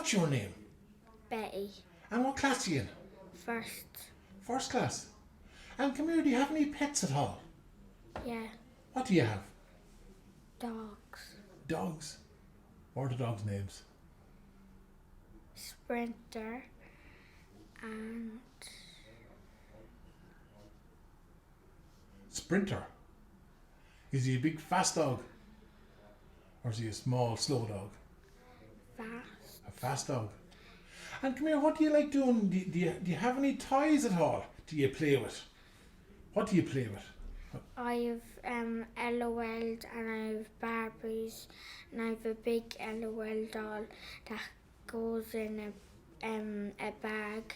what's your name? Betty. And what class are you in? First. First class. And come here, do you have any pets at all? Yeah. What do you have? Dogs. Dogs. What are the dogs' names? Sprinter and Sprinter. Is he a big fast dog? Or is he a small, slow dog? Fast. A fast dog. And come here, what do you like doing? Do you have any toys at all? Do you play with? What do you play with? I have LOLs and I have Barbies and I have a big LOL doll that goes in a bag,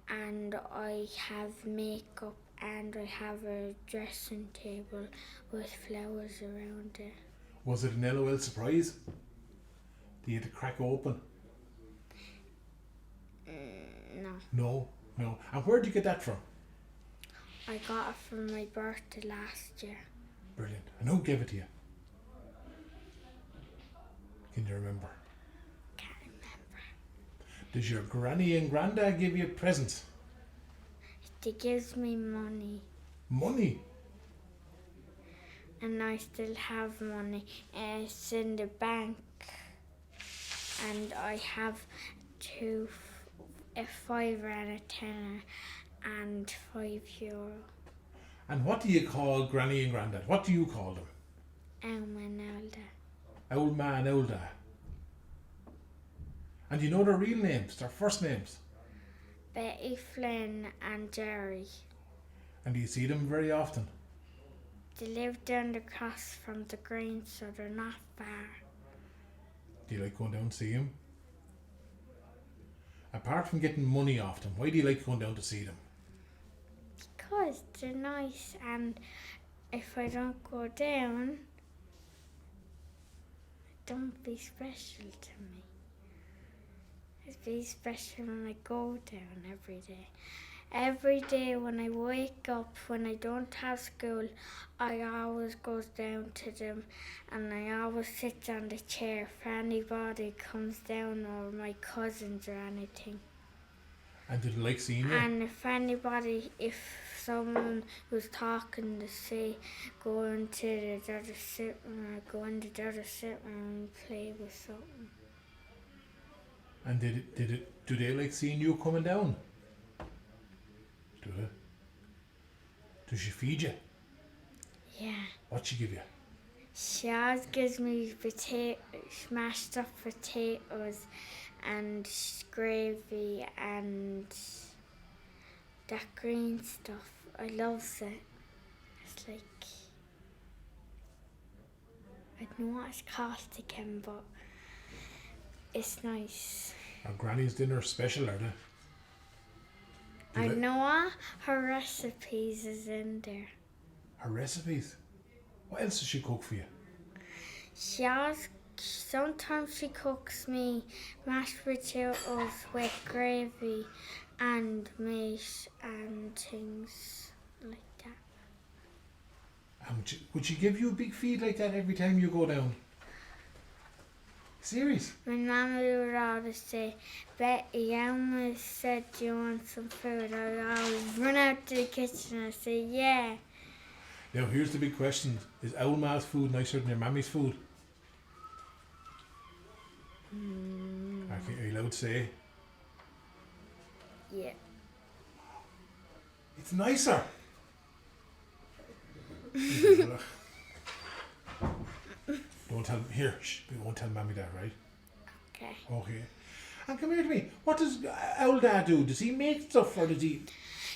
and I have makeup and I have a dressing table with flowers around it. Was it an LOL surprise? Do you have to crack open? No. No. And where did you get that from? I got it for my birthday last year. Brilliant. And who gave it to you? Can you remember? Can't remember. Does your granny and granddad give you presents? They gives me money. Money? And I still have money. It's in the bank. And I have a fiver and a tenner and €5. And what do you call granny and granddad? What do you call them? And Elda. Old man, old dad. And you know their real names, their first names? Betty, Flynn and Jerry. And do you see them very often? They live down the cross from the green, so they're not far. Do you like going down to see them? Apart from getting money off them, why do you like going down to see them? Because they're nice, and if I don't go down, it don't be special to me. It be special when I go down every day. Every day when I wake up, when I don't have school, I always go down to them, and I always sit on the chair if anybody comes down, or my cousins or anything. And do they like seeing you? And if someone was talking, to say, go into the other sitting room, or go into the other sitting room and play with something. And do they like seeing you coming down? Do they? Does she feed you? Yeah. What she give you? She always gives me smashed up potatoes and gravy and that green stuff. I love it. It's like, I don't know what it's called again, but it's nice. Are Granny's dinner special, are they? I know her recipes is in there. Her recipes? What else does she cook for you? Sometimes she cooks me mashed potatoes with gravy and meat and things like that. And would she give you a big feed like that every time you go down? Serious? My mama would always say, Betty, Elma said, do you want some food? I always run out to the kitchen and say, yeah. Now here's the big question. Is Owlma's food nicer than your mammy's food? Are you allowed to say? Yeah. It's nicer. Don't tell here. Shh, we won't tell Mammy that, right? Okay. Okay. And come here to me. What does Owl Dad do? Does he make stuff or does he?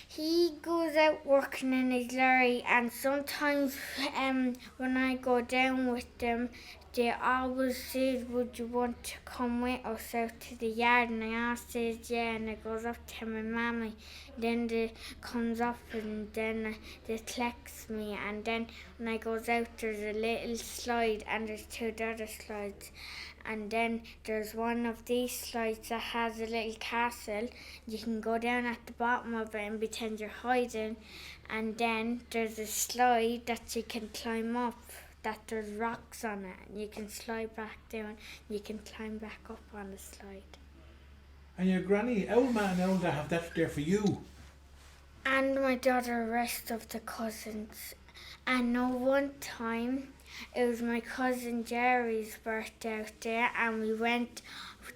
He goes out working in his lorry, and sometimes when I go down with them, they always say, would you want to come with us out to the yard? And I always say yeah, and it goes up to my mammy. Then they comes up and then they collects me, and then when I goes out there's a little slide and there's two other slides. And then there's one of these slides that has a little castle. You can go down at the bottom of it and pretend you're hiding. And then there's a slide that you can climb up, that there's rocks on it. And you can slide back down. You can climb back up on the slide. And your granny, old man and old dad have that there for you. And my daughter, rest of the cousins. And no one time, it was my cousin Jerry's birthday out there, and we went.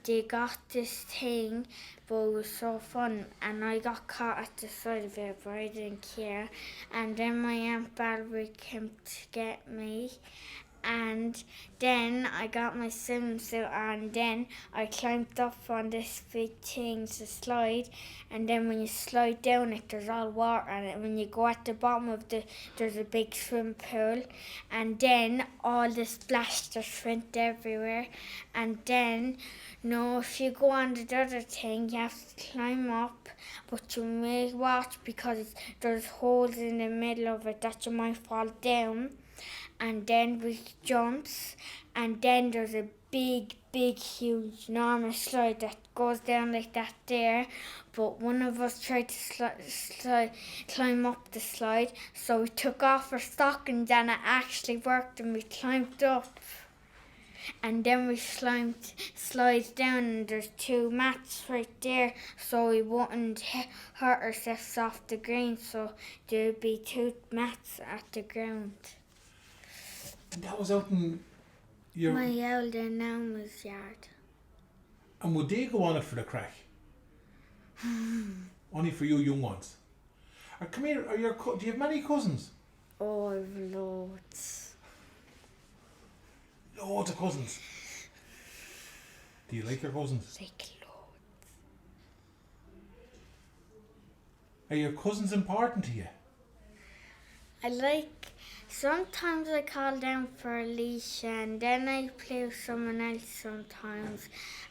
They got this thing, but it was so fun, and I got caught at the side of it, but I didn't care. And then my Aunt Valerie came to get me, and then I got my swimsuit on, and then I climbed up on this big thing to slide, and then when you slide down it, there's all water on it. When you go at the bottom of there's a big swim pool, and then all the splash just went everywhere, and then, no, if you go on the other thing, you have to climb up, but you may watch because there's holes in the middle of it that you might fall down. And then we jumps, and then there's a big, huge, enormous slide that goes down like that there. But one of us tried to climb up the slide, so we took off our stockings, and it actually worked, and we climbed up. And then we slide down, and there's 2 mats right there, so we wouldn't hurt ourselves off the ground. So there'd be 2 mats at the ground. And that was out in your... My elder nana's yard. And would they go on it for the crack? Only for you young ones. Come here, do you have many cousins? Oh, I've loads. Loads of cousins. Do you like your cousins? Like loads. Are your cousins important to you? Sometimes I call down for Alicia, and then I play with someone else sometimes,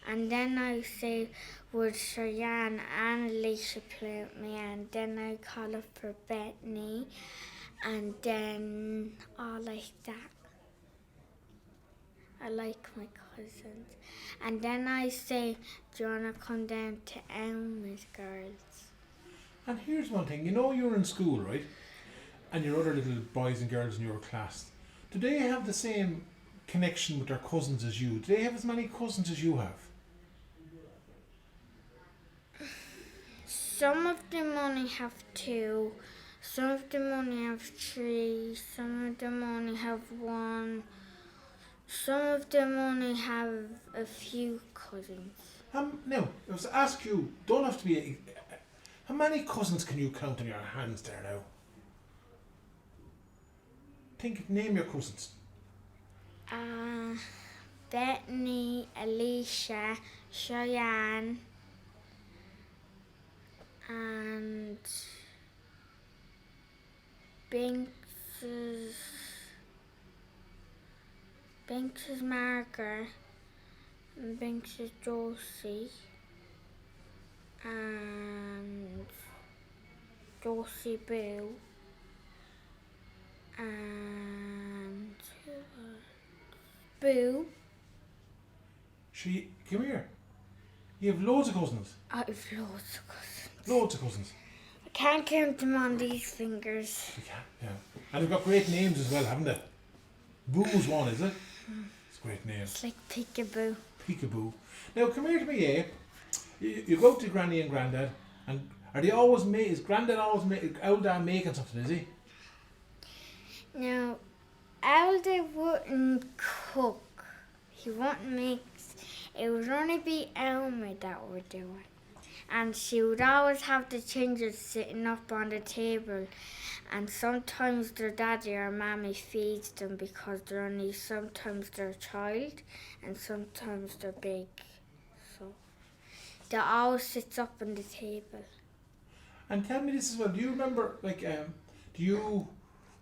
and then I say, would Cheyenne and Alicia play with me, and then I call up for Bethany, and then all like that. I like my cousins. And then I say, do you want to come down to Elma's girls? And here's one thing, you're in school, right? And your other little boys and girls in your class, do they have the same connection with their cousins as you? Do they have as many cousins as you have? Some of them only have 2, some of them only have 3, some of them only have 1, some of them only have a few cousins. Now, I was to ask you, don't have to be... how many cousins can you count on your hands there now? Name your cousins. Bethany, Alicia, Cheyenne, and Binks's Margaret, and Binks's Josie, and Josie Boo, and Boo. Come here. You have loads of cousins. I have loads of cousins. Loads of cousins. I can't count them on these fingers. You can, yeah. And they've got great names as well, haven't they? Boo's one, is it? It's a great name. It's like Peekaboo. Peekaboo. Now, come here to me, eh? You go to Granny and Grandad, and are they always is Grandad always old dad making something, is he? Now, Elder wouldn't cook. He wouldn't make. It would only be Elmer that would do it. And she would always have the children sitting up on the table. And sometimes their daddy or mommy feeds them because sometimes they're a child and sometimes they're big. So they always sits up on the table. And tell me this as well, do you remember,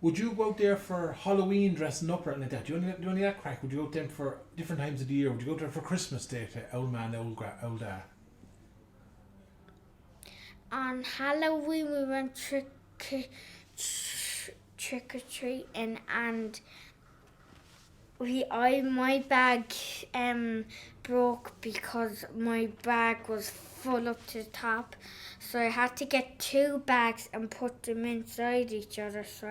would you go out there for Halloween dressing up or anything like that? Do you only that crack? Would you go out there for different times of the year? Would you go out there for Christmas Day to old man, old dad? On Halloween we went trick or treating, and my bag broke because my bag was full up to the top, so I had to get 2 bags and put them inside each other, so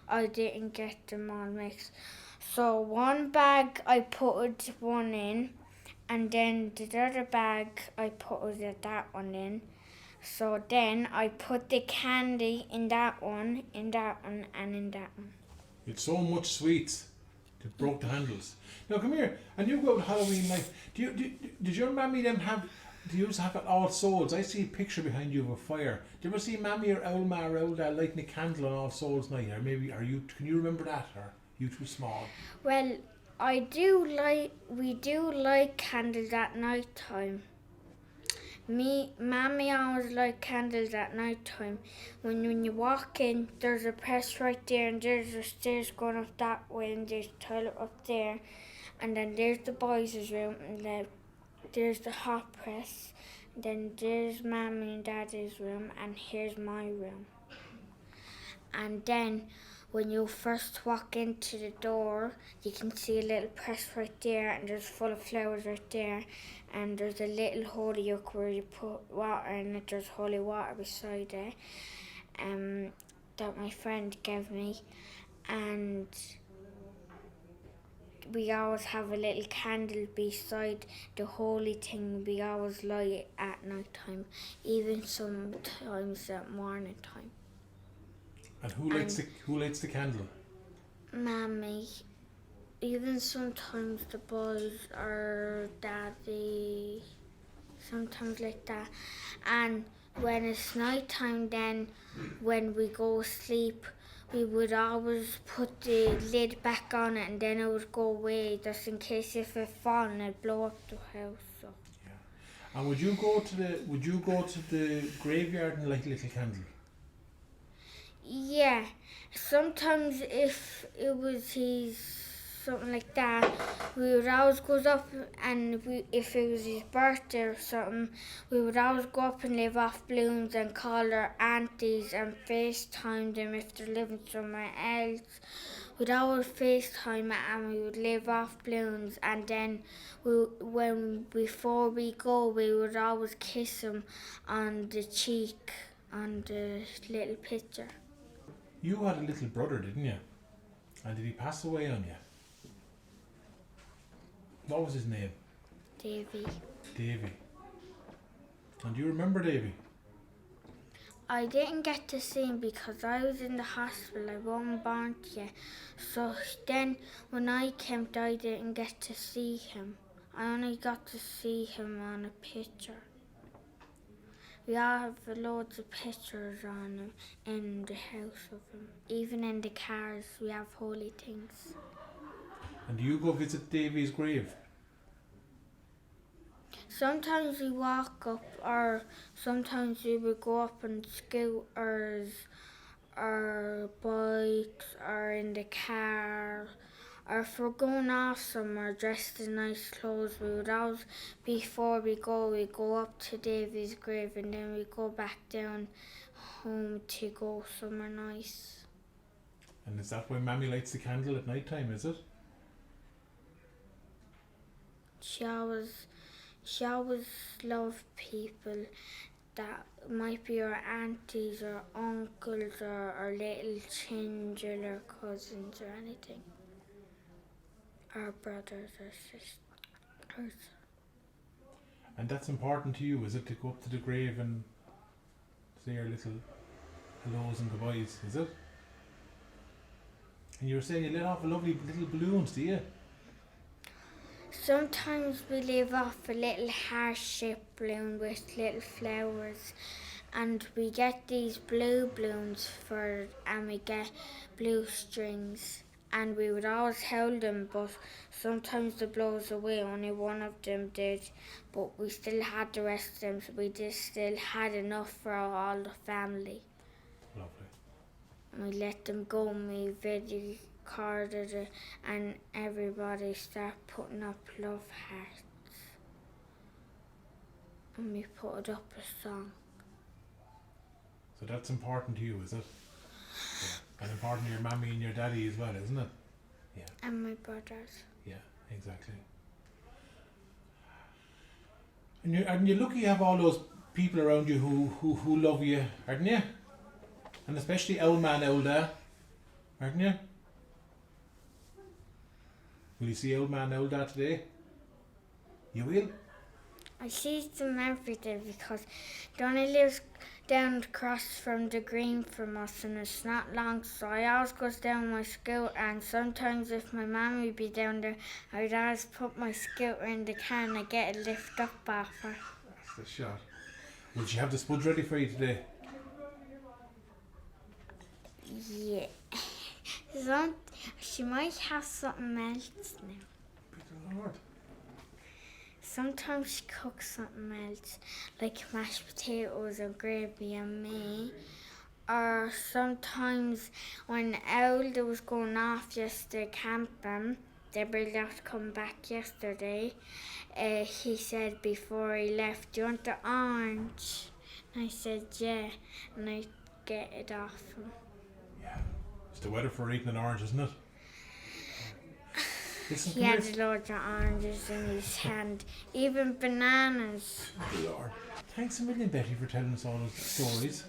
I didn't get them all mixed. So one bag I put one in, and then the other bag I put that one in. So then I put the candy in that one, and in that one. It's so much sweets. They broke the handles. Now come here, and you go to Halloween night. Did your mammy then have? Do you have it All Souls? I see a picture behind you of a fire. Do you ever see mammy or old ma or old dad lighting a candle on All Souls night? Or maybe Can you remember that? Or are you too small? Well, we do light candles at night time. Mammy always light candles at night time. When you walk in, there's a press right there, and there's the stairs going up that way, and there's the toilet up there, and then there's the boys' room, and then there's the hot press, and then there's Mammy and Daddy's room, and here's my room. And then when you first walk into the door, you can see a little press right there, and there's full of flowers right there, and there's a little holy oak where you put water in it. There's holy water beside it, that my friend gave me, and we always have a little candle beside the holy thing. We always light it at night time, even sometimes at morning time. And who lights the candle? Mammy. Even sometimes the boys or Daddy, sometimes like that. And when it's night time, then when we go sleep, we would always put the lid back on it, and then it would go away, just in case if it fall and it'd blow up the house. So. Yeah. And would you go to the graveyard and light a little candle? Yeah. Sometimes if it was something like that, we would always go up, and if it was his birthday or something, we would always go up and live off balloons and call our aunties and FaceTime them if they're living somewhere else. We'd always FaceTime and we would live off balloons, and then before we go, we would always kiss them on the cheek on the little picture. You had a little brother, didn't you? And did he pass away on you? What was his name? Davy. Davy. And do you remember Davy? I didn't get to see him because I was in the hospital. I wasn't born yet. So then when I came, I didn't get to see him. I only got to see him on a picture. We all have loads of pictures on him in the house of him. Even in the cars, we have holy things. And do you go visit Davy's grave? Sometimes we walk up, or sometimes we would go up on scooters, or bikes, or in the car. Or if we're going off somewhere dressed in nice clothes, we would always, before we go up to Davy's grave, and then we go back down home to go somewhere nice. And is that why Mammy lights the candle at night time, is it? She always loved people that might be our aunties or uncles or little chingular cousins or anything. Our brothers or sisters. And that's important to you, is it, to go up to the grave and say your little hellos and goodbyes, is it? And you were saying you let off a lovely little balloons, do you? Sometimes we leave off a little heart-shaped balloon with little flowers, and we get these blue balloons and we get blue strings. And we would always hold them, but sometimes they blows away. Only one of them did, but we still had the rest of them, so we just still had enough for all the family. Lovely. And we let them go, and we video recorded it, and everybody started putting up love hearts. And we put it up a song. So that's important to you, is it? Yeah. And important to your mammy and your daddy as well, isn't it? Yeah. And my brothers. Yeah, exactly. And you're lucky you have all those people around you who love you, aren't you? And especially old man, old dad, aren't you? Will you see old man, old dad today? You will? I see them every day because Donny lives down across from the green from us and it's not long, so I always goes down my scooter, and sometimes if my mammy be down there, I'd always put my scooter in the car and I get a lift up off her. That's the shot. Will she have the spuds ready for you today? Yeah. She might have something else now. Good Lord. Sometimes she cooks something else, like mashed potatoes or gravy and me. Or sometimes when Elder was going off yesterday camping, they were allowed to come back yesterday. He said before he left, "Do you want the orange?" And I said, "Yeah," and I get it off him. Yeah. It's the weather for eating an orange, isn't it? Listen, He come had here. loads of oranges in his hand, even bananas. Lord. Thanks a million, Betty, for telling us all those stories.